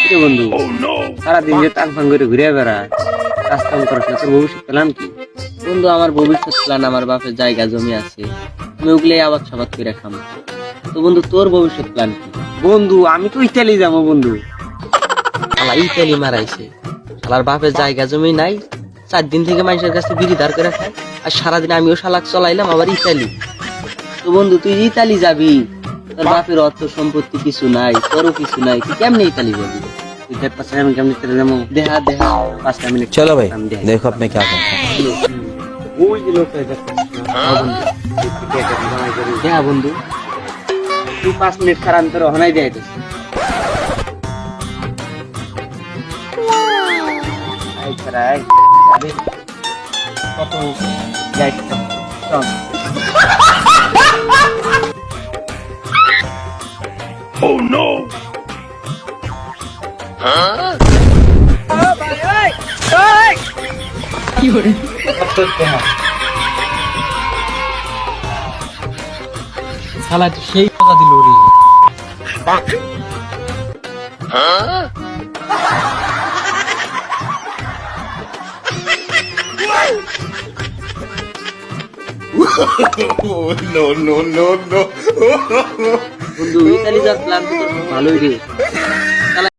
কিরে বন্ধু, সারাদিন যে টাং ফাং করে ঘুরে বেড়ায়, কাজ কাম করিস না, তোর ভবিষ্যৎ প্ল্যান কি? বন্ধু আমার ভবিষ্যৎ প্ল্যান, আমার বাপের জায়গা জমি আছে, আমি ওগুলাই আবাদ সাবাদ করে খাবো। তো বন্ধু তোর ভবিষ্যৎ প্ল্যান কি? বন্ধু আমি তো ইতালি যাবো বন্ধু। শালা ইতালি মারাইছে, শালার বাপের জায়গা জমি নাই, 4 দিন থেকে মানুষের কাছে বিড়ি ধার করে খায়, আর সারাদিন আমিও শালাক চলাইলাম আবার ইতালি। তো বন্ধু তুই ইতালি যাবি, তোর বাপের অর্থ সম্পত্তি কিছু নাই, তোরও কিছু নাই, তুই কেমনে ইতালি যাবি? তুই দেখ পাশে আমি কেমনি চলে যাবো। দেহা দেহা 5 মিনিট चलो भाई আমি দেখাই। देखो अब मैं क्या करता हूँ। ওই যে লোকটা দেখছিস না? দেহা বন্ধু। তুই 5 মিনিট খারাপ তোর হনাই দেয় তো। আই খারাই যাবি কত যাই চল। শালা সেই কথা দিল রে। বন্ধু ইতালি যাওয়ার প্ল্যান তো তোর ভালোই রে।